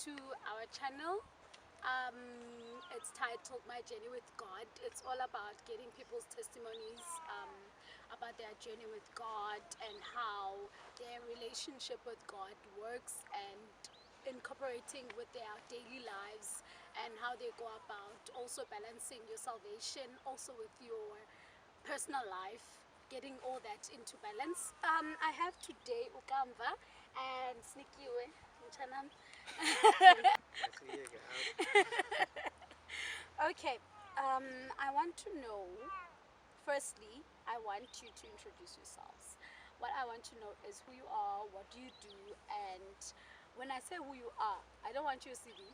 to our channel. It's titled My Journey with God. It's all about getting people's testimonies about their journey with God and how their relationship with God works, and incorporating with their daily lives, and how they go about also balancing your salvation also with your personal life, getting all that into balance. I have today Kamva and Sinikiwe. Okay, I want to know, firstly, I want you to introduce yourselves. What I want to know is who you are, what do you do, and when I say who you are, I don't want your CV.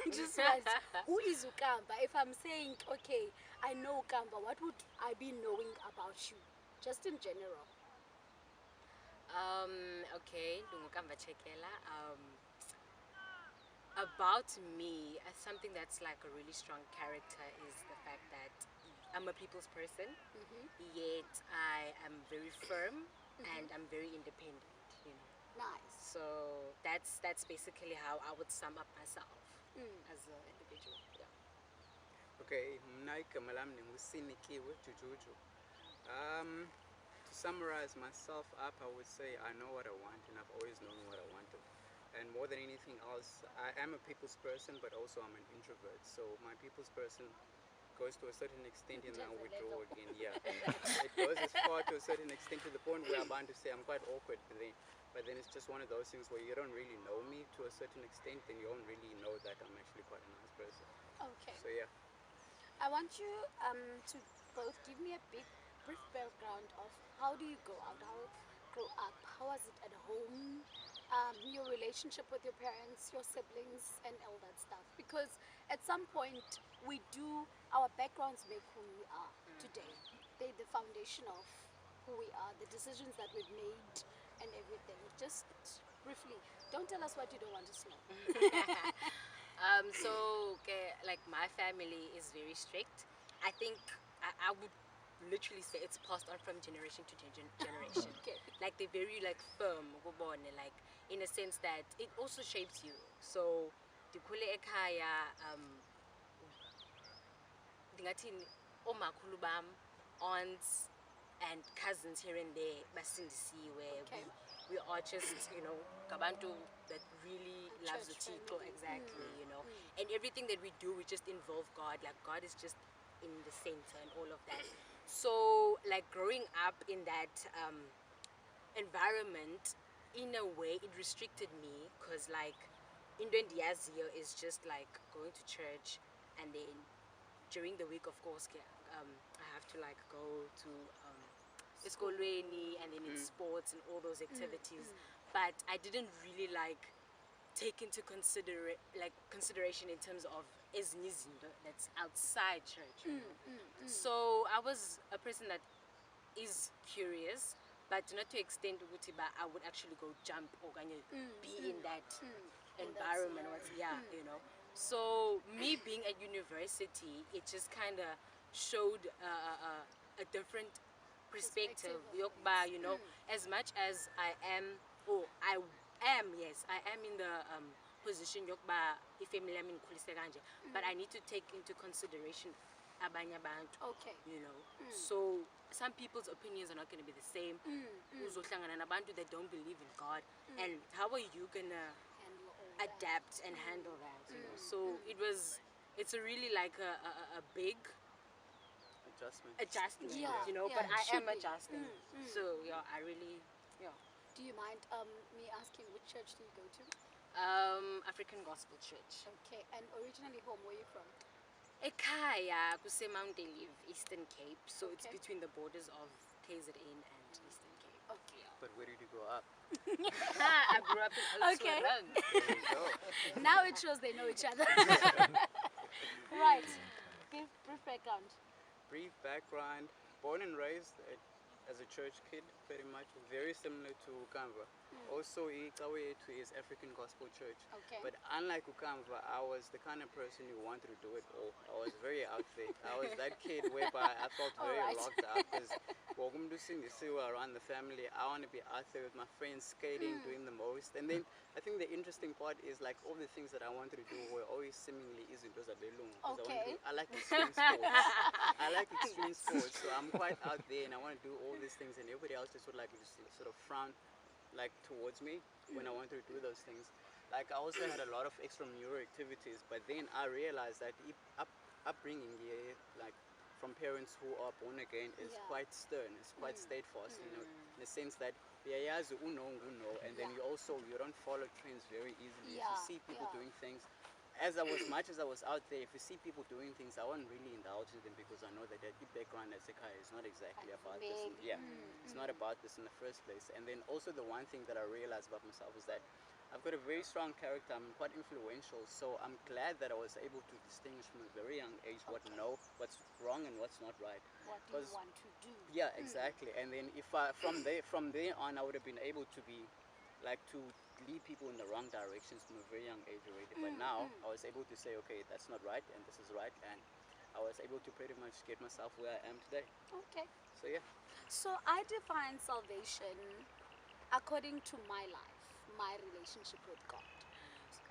Just want, who is Kamva? If I'm saying, okay, I know Kamva, what would I be knowing about you? Just in general. Okay, Kamva Tshekela. About me, something that's like a really strong character is the fact that I'm a people's person, yet I am very firm and I'm very independent, you know. Nice. So that's basically how I would sum up myself as an individual. Yeah. Okay, igama lami Sinikiwe, Jujuju. To summarize myself up, I would say I know what I want, and I've always known what I wanted. And more than anything else, I am a people's person, but also I'm an introvert. So my people's person goes to a certain extent and now withdraw again. Yeah, it goes as far to a certain extent to the point where I'm bound to say I'm quite awkward. But then it's just one of those things where you don't really know me to a certain extent, and you don't really know that I'm actually quite a nice person. Okay. So yeah. I want you to both give me a brief background of how do you grow out, how grow up, how was it at home, your relationship with your parents, your siblings, and all that stuff. Because at some point our backgrounds make who we are today. They're the foundation of who we are, the decisions that we've made, and everything. Just briefly, don't tell us what you don't want us to know. So, okay, like my family is very strict. I think I would literally say it's passed on from generation to generation. Okay. Like they're very like firm, like in a sense that it also shapes you. So, dikule ekhaya, dingathini omakhulu bam, aunts and cousins here and there, basindisiwe. Okay. We are just, you know, Gabantu that really loves the Tito, exactly, you know. And everything that we do, we just involve God. Like God is just in the center and all of that. So, like growing up in that environment, in a way, it restricted me because, like, Indonesia's is just like going to church, and then during the week, of course, I have to like go to eskolweni, and then it's sports and all those activities. But I didn't really like take into consideration in terms of eznizindo that's outside church. You know? So I was a person that is curious, but not to extent but I would actually go jump or be in that environment. You know. So me being at university, it just kind of showed a different perspective. Yokba, you know, as much as I am in the position yokba ifamily yami ngikhulise kanje, but I need to take into consideration abanye abantu. Okay. You know. So some people's opinions are not going to be the same. Uzohlangana nabantu that don't believe in God, and how are you gonna adapt and handle that? You know? So it's a really like a big adjustment, Yeah, you know, yeah, but I am be. adjusting. So yeah, I really, yeah. Do you mind me asking which church do you go to? African Gospel Church. Okay, and originally home, where are you from? Ekhaya, kuse Mountain Live, Eastern Cape. So it's Okay. between the borders of KZN and Eastern Cape. Okay. But where did you grow up? I grew up in Okay. Oudtshoorn. There you go. Now it shows they know each other. Right. Brief background. Brief background. Born and raised as a church kid. pretty much very similar to Kamva. Also, Ikawe Yetu is African Gospel Church. Okay. But unlike Kamva, I was the kind of person who wanted to do it all. I was very out there. I was that kid whereby I felt very Alright. locked up. Because around the family, I want to be out there with my friends, skating, doing the most. And then I think the interesting part is like all the things that I wanted to do were always seemingly easy because Okay. I like extreme sports. I like extreme sports, so I'm quite out there and I want to do all these things, and everybody else just would like just sort of frown like towards me when I wanted to do those things. Like I also had a lot of extramural activities, but then I realized that upbringing here, like from parents who are born again, is Yeah. quite stern. It's quite steadfast, you know, in the sense that uno, and then Yeah. you don't follow trends very easily. If Yeah, you see people yeah. doing things, much as I was out there, if you see people doing things, I won't really indulge in them because I know that their background as a guy is not exactly Kind of about this. big. Yeah, it's not about this in the first place. And then also the one thing that I realized about myself is that I've got a very strong character. I'm quite influential, so I'm glad that I was able to distinguish from a very young age what's wrong and what's not right. What do you 'Cause- want to do? Yeah, exactly. And then if I from there on, I would have been able to be like to lead people in the wrong directions from a very young age already. But now I was able to say, okay, that's not right, and this is right, and I was able to pretty much get myself where I am today. Okay. So yeah. So I define salvation according to my life, my relationship with God.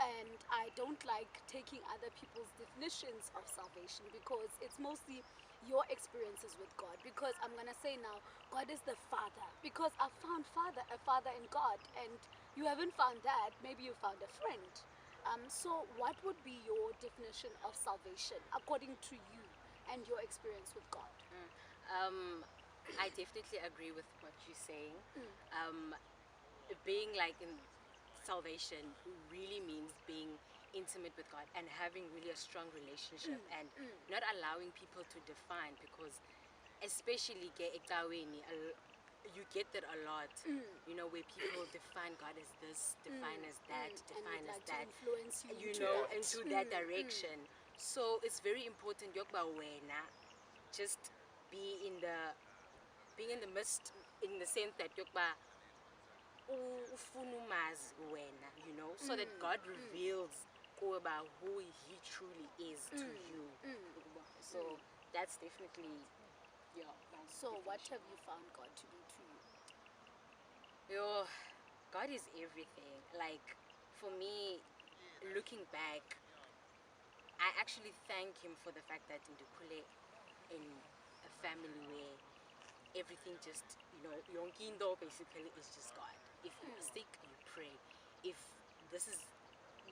And I don't like taking other people's definitions of salvation because it's mostly your experiences with God. Because I'm going to say now, God is the Father. Because I found a Father in God. And you haven't found that. Maybe you found a friend. So what would be your definition of salvation according to you and your experience with God? I definitely agree with what you're saying. Being like in salvation really means being intimate with God and having really a strong relationship and not allowing people to define, because especially you get that a lot, you know, where people define God as this, define as that, And define would as like to that, influence you, you to know, act. into that direction. So it's very important yokuba wena just being in the midst, in the sense that yokuba ufuna umazi wena, you know, so that God reveals about who He truly is to you. So that's definitely, yeah. So what have you found God to be to you? Yo, God is everything. Like for me, looking back, I actually thank Him for the fact that Ndukule in a family where everything just, you know, Yonkindo basically is just God. If you're sick, you pray. If this is,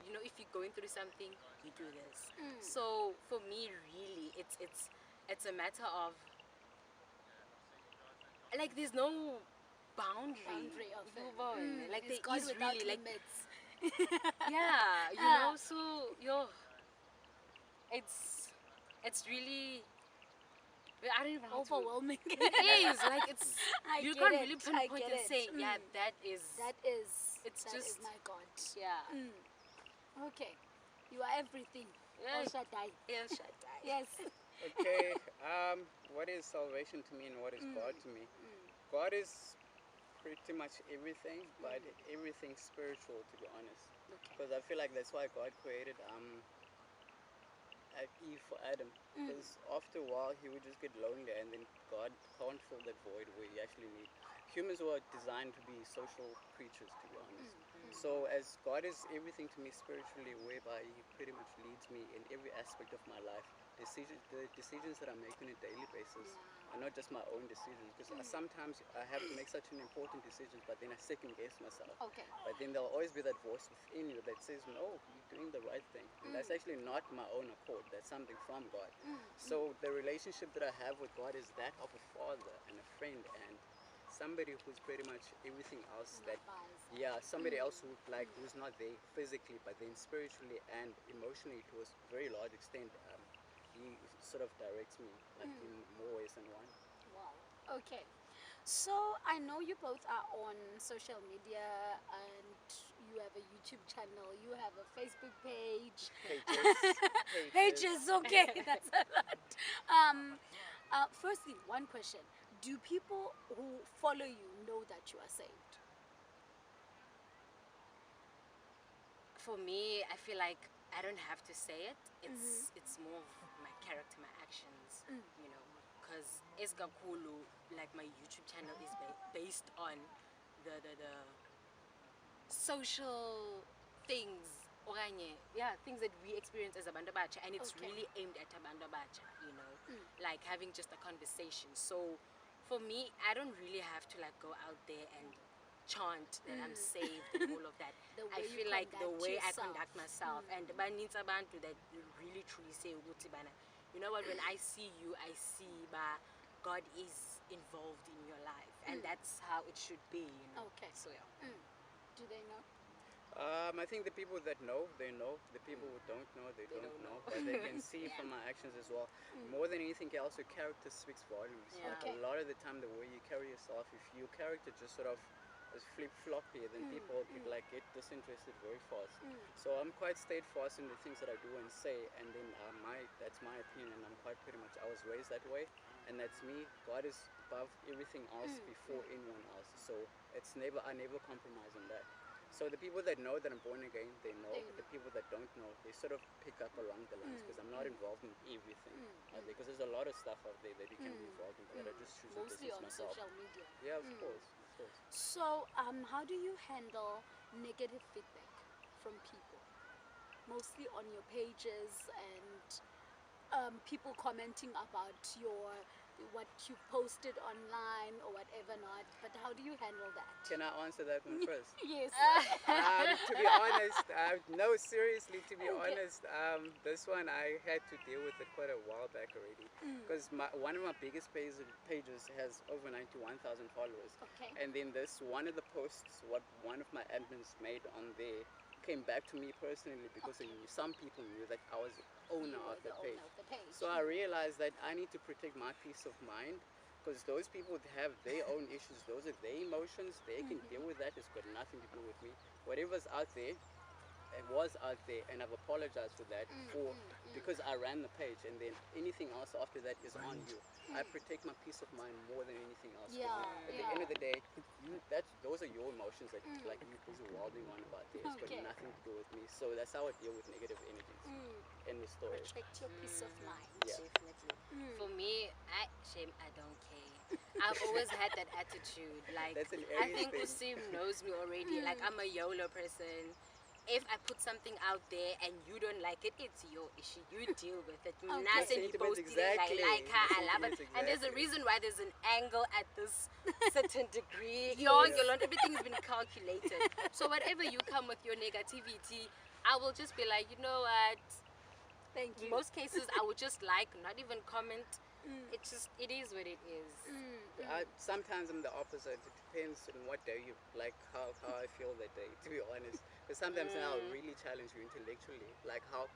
you know, if you're going through something, you do this. So for me, really, it's a matter of like there's no boundary. Boundary of You Him. know, like He's there God is without really like limits. yeah, you know. So it's really. I don't even know how to. Overwhelming. It is like it's I you get can't it, really I pinpoint get and it. say yeah that is That is It's that is just- my God. yeah. Okay. You are everything. Yeah. El Shaddai. El Shaddai. Yes. Okay. What is salvation to me and what is God to me? God is pretty much everything, but everything spiritual, to be honest. Okay. Because I feel like that's why God created Eve for Adam. Because after a while, he would just get lonely, and then God can't fill that void where he actually need. Humans were designed to be social creatures, to be honest. So as God is everything to me spiritually, whereby He pretty much leads me in every aspect of my life. The decisions that I make on a daily basis are not just my own decisions. Because sometimes I have to make such an important decision, but then I second guess myself. Okay. But then there'll always be that voice within you that says, no, you're doing the right thing. And that's actually not my own accord. That's something from God. So the relationship that I have with God is that of a father and a friend and somebody who's pretty much everything else that, somebody else who's not there physically, but then spiritually and emotionally to a very large extent, he sort of directs me like in more ways than one. Wow. Okay. So I know you both are on social media and you have a YouTube channel, you have a Facebook page. Pages. Pages, okay, that's a lot. Firstly, one question. do people who follow you know that you are saved? For me, I feel like I don't have to say it. It's more of my character, my actions, you know. Because Esgakulu, like my YouTube channel is based on the social things, okanye, yeah, things that we experience as abantu abatsha, and it's Okay. really aimed at abantu abatsha, you know, like having just a conversation. So for me, I don't really have to like go out there and chant that I'm saved and all of that. The I way you feel like the conduct way I yourself. conduct myself, and banintsi abantu that really truly say ukuthi bana, you know what, when I see you, I see God is involved in your life, and that's how it should be, you know. Okay. So yeah. Do they know? I think the people that know, they know. The people who don't know, they don't don't know. know. But they can see Yeah. from my actions as well. More than anything else, your character speaks volumes. Yeah. Okay. A lot of the time, the way you carry yourself, if your character just sort of is flip-floppy, then people could like get disinterested very fast. So I'm quite steadfast in the things that I do and say, and then that's my opinion, and I'm quite pretty much, I was raised that way, and that's me. God is above everything else before anyone else. So I never compromise on that. So the people that know that I'm born again, they know. They The know. people that don't know, they sort of pick up along the lines because I'm not involved in everything out there. Because there's a lot of stuff out there that you can be involved in, but I just choose to Mostly distance on myself. social media. Yeah, of course, of course. So, how do you handle negative feedback from people? Mostly on your pages and people commenting about what you posted online or whatever not. But how do you handle that? Can I answer that one first? Yes. To be honest, no, seriously, to be Okay. honest, this one I had to deal with it quite a while back already. Because one of my biggest pages has over 91,000 followers. Okay. And then one of the posts, what one of my admins made on there, came back to me personally because some people knew that I was the owner You were of the the page. owner of the page. So I realized that I need to protect my peace of mind because those people have their own issues. Those are their emotions. They can deal with that. It's got nothing to do with me. Whatever's out there, it was out there, and I've apologized for that because I ran the page, and then anything else after that is on you. I protect my peace of mind more than anything else. 'Cause Yeah, at the end of the day, those are your emotions that like you busy wilding on about there. It's got Okay. nothing to do with me. So that's how I deal with negative energies. End of story. Protect your peace of mind. Yeah. Definitely. For me, I don't care. I've always had that attitude. Like, That's an I Aries think thing. Usim knows me already. Like, I'm a YOLO person. If I put something out there and you don't like it, it's your issue. You deal with it. Okay. Nothing you Sentiments, posted it, exactly. like her, I love it. Sentiments, And there's a exactly. reason why there's an angle at this certain degree. Yes. Everything's been calculated. So whatever you come with your negativity, I will just be like, you know what? Thank In you. most cases, I would just like, not even comment. It is what it is. Sometimes I'm the opposite. It depends on what day you like, how I feel that day. To be honest, because sometimes I'll really challenge you intellectually, like how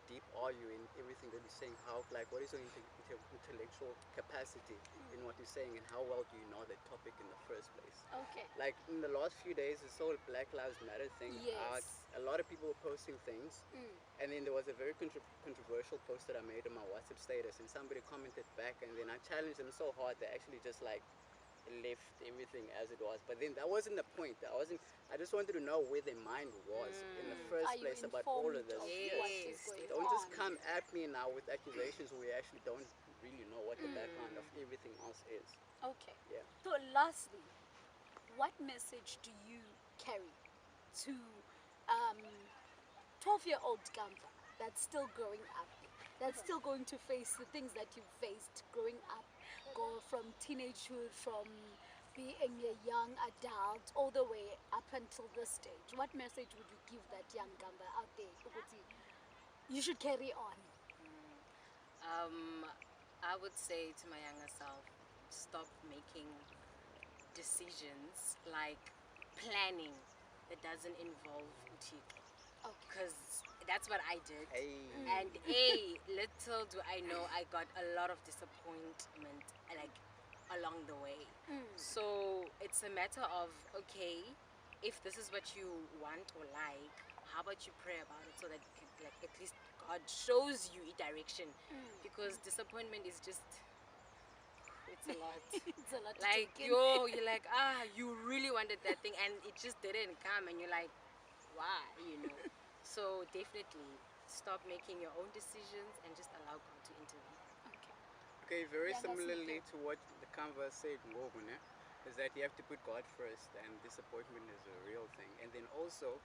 deep are you in everything that you're saying? How like what is your intellectual capacity in what you're saying, and how well do you know that topic in the first place? Okay. Like in the last few days, this whole Black Lives Matter thing. Yes. A lot of people were posting things, and then there was a very controversial post that I made on my WhatsApp status, and somebody commented back, and then I challenged them so hard they actually just like left everything as it was. But then that wasn't the point. I just wanted to know where their mind was in the first Are you place about all of informed this. of Yes, what is going Don't on? just come at me now with accusations where you actually don't really know what the background of everything else is. Okay. Yeah. So, lastly, what message do you carry to 12-year-old Kamva that's still growing up, that's still going to face the things that you faced growing up, go from teenagehood, from being a young adult, all the way up until this stage? What message would you give that young Kamva out there? Ukuthi, you should carry on. I would say to my younger self, stop making decisions like planning that doesn't involve Uthixo. Okay. Because that's what I did. Hey. And little do I know, I got a lot of disappointment like along the way. So it's a matter of, okay, if this is what you want or like, how about you pray about it so that like at least God shows you a direction? Because disappointment is just, it's a lot. It's a lot to Like, take in. you're like, you really wanted that thing and it just didn't come, and you're like, why, So definitely stop making your own decisions and just allow God to intervene. Okay. Okay, very Yeah, that's similarly okay. to what the Kamva said, Ngogune, is that you have to put God first, and disappointment is a real thing. And then also,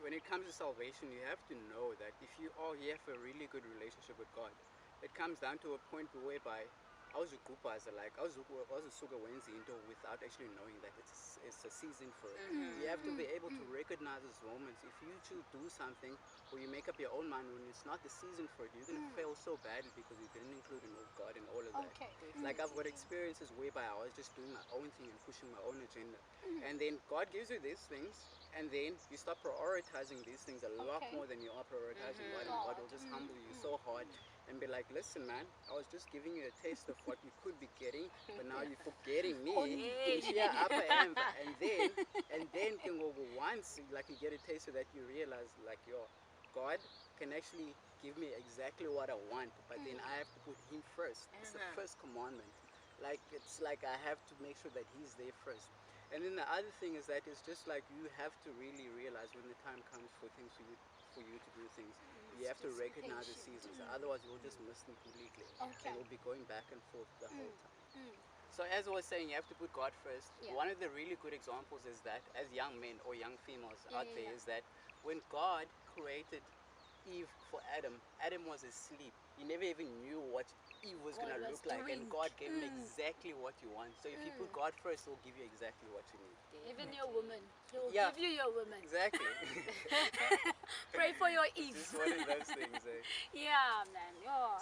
when it comes to salvation, you have to know that if you have a really good relationship with God, it comes down to a point whereby awuzugqubhaza, like awuzusuka wenze into without actually knowing that it's a season for it. You have to be able to recognize those moments. If you choose do something or you make up your own mind when it's not the season for it, you're gonna fail so badly because you didn't include God in all of that. Okay. Like I've got experiences whereby I was just doing my own thing and pushing my own agenda, and then God gives you these things, and then you start prioritizing these things a lot Okay. more than you are prioritizing God, and God will just humble you so hard and be like, listen, man, I was just giving you a taste of what you could be getting, but now you're forgetting me. Hey. Yeah, upper end, and then can go once like you get a taste of that, you realize like God can actually give me exactly what I want, but then I have to put Him first. It's the first commandment. Like it's like I have to make sure that He's there first. And then the other thing is that it's just like you have to really realize when the time comes for things for you to do things. You have to recognize the seasons. Otherwise, you'll just miss them completely, Okay. and you'll be going back and forth the whole time. So as I was saying, you have to put God first. Yeah. One of the really good examples is that as young men or young females out there yeah. is that when God created Eve for Adam, Adam was asleep. He never even knew what Eve was God going to was look like, and doing. God gave him exactly what you want. So if you put God first, He'll give you exactly what you need. Even your woman. He'll Yeah. give you your woman. Exactly. Pray for your Eve. Just one of those things, eh? Yeah, man. Yeah.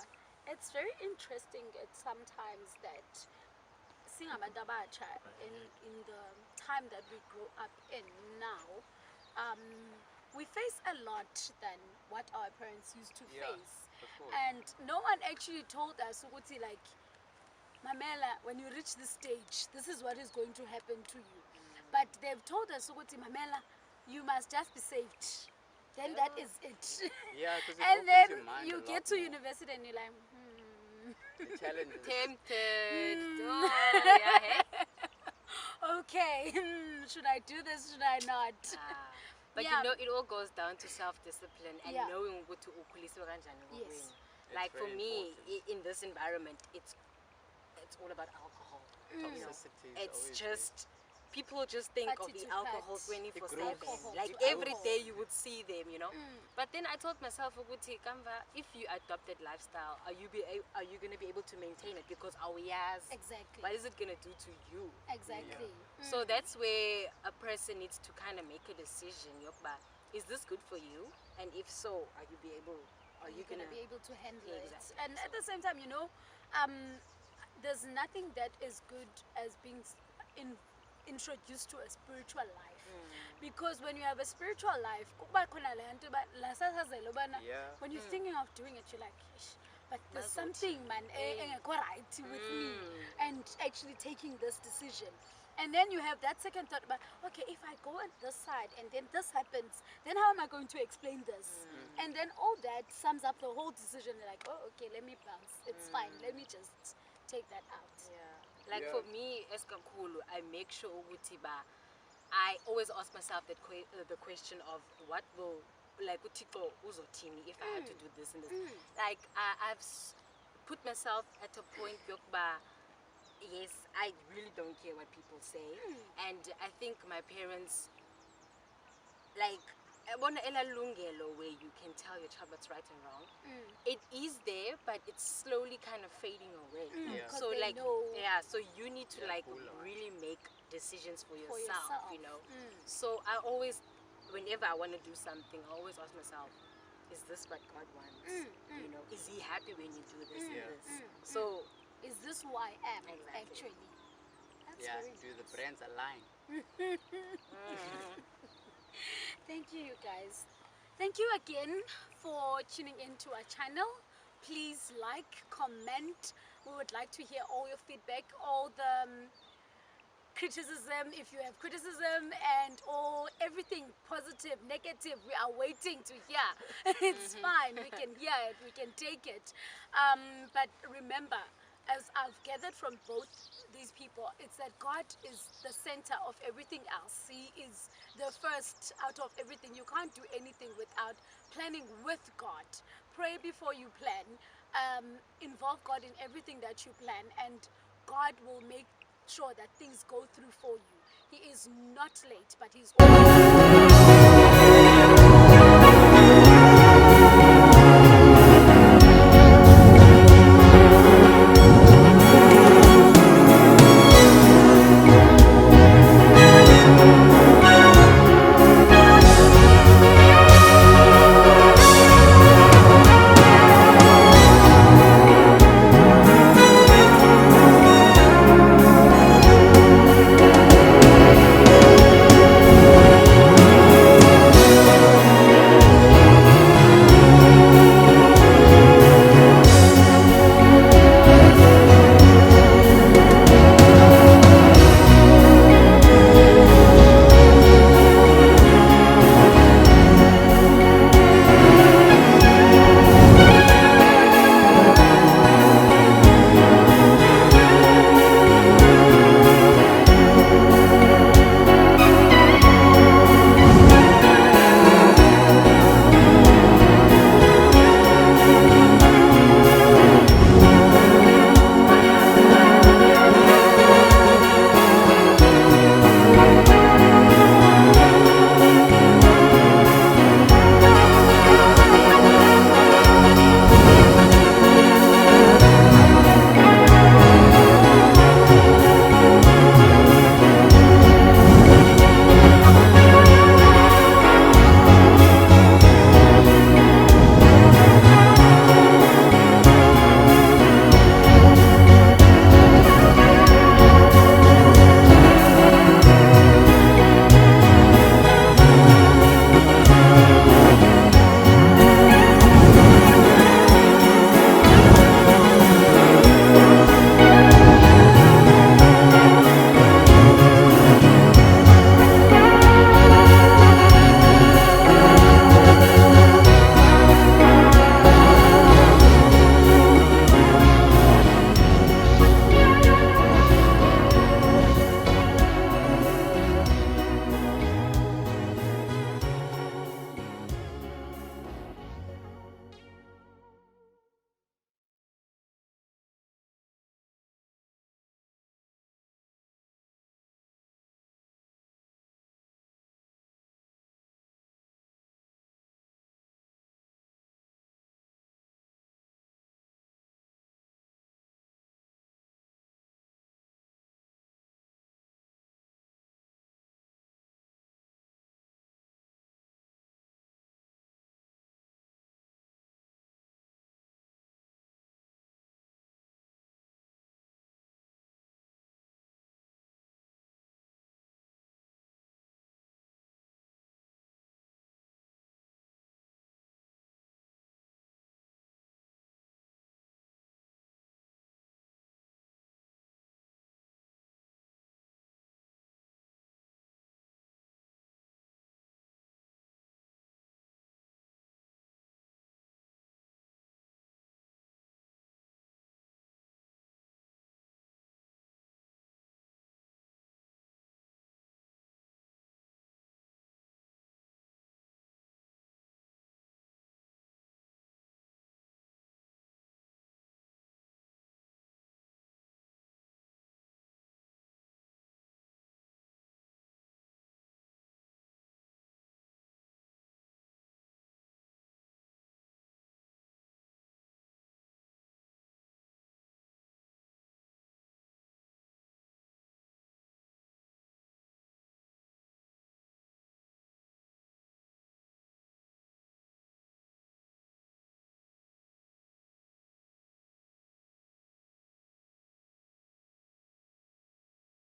It's very interesting at sometimes that singabantu abatsha in the time that we grow up in now, um, we face a lot than what our parents used to Yeah, face. of course. And no one actually told us, ukuthi, like, Mamela, when you reach this stage, this is what is going to happen to you. But they've told us, ukuthi, Mamela, you must just be saved. Then that is it. Yeah, because it And opens then your mind you a get lot to more. university and you're like, The challenges. Tempted. Oh, yeah, hey? okay, should I do this? Should I not? But Yeah. it all goes down to self-discipline and Yeah. knowing ukuthi ukhuliswe kanjani Yes. kokwenu. It's Like for very me, important. in this environment, it's all about alcohol. Toxicity is It's always just people just think of Party the to alcohol pat. 24/7. Alcohol Like to every alcohol. day you would see them, But then I told myself, ukuthi, Kamva, if you adopt that lifestyle, are you going to be able to maintain it? Because our years, Exactly. what is it going to do to you? Exactly. So that's where a person needs to kind of make a decision. Yokuba, is this good for you? And if so, are you Going gonna to be able to handle Yeah, it. exactly. And at the same time, there's nothing that is good as being introduced to a spiritual life. Because when you have a spiritual life, kuba khona le nto la sasazela ubana, Yeah. when you're thinking of doing it, you're like, "Ish, but there's Bazothi, something, man, eh. engekho right with me," and actually taking this decision. And then you have that second thought about, okay, if I go on this side and then this happens, then how am I going to explain this? And then all that sums up the whole decision. You're like, oh, okay, let me bounce. It's fine. Let me just take that out. Yeah. Like Yeah. for me, as Kankulu, I make sure ukuthi I always ask myself the question of what will, like, uThixo uzothini if I had to do this and this. Like I've put myself at a point yokuba, yes, I really don't care what people say, and I think my parents, like, bona elalungelo where you can tell your child what's right and wrong. It is there, but it's slowly kind of fading away. Yeah. Because So they like, know. yeah, so you need to Yeah, like cool on. really make decisions for For yourself, yourself. So I always, whenever I want to do something, I always ask myself, is this what God wants? Is He happy when you do this Yeah. and this? So Is this who I am, Exactly. actually? That's Yeah, very do the nice. brands align? Thank you, you guys. Thank you again for tuning into our channel. Please like, comment. We would like to hear all your feedback, all the criticism, if you have criticism, and all everything positive, negative. We are waiting to hear. It's fine. We can hear it. We can take it. But remember, as I've gathered from both these people, it's that God is the center of everything else. He is the first out of everything. You can't do anything without planning with God. Pray before you plan. Involve God in everything that you plan, and God will make sure that things go through for you. He is not late, but He's always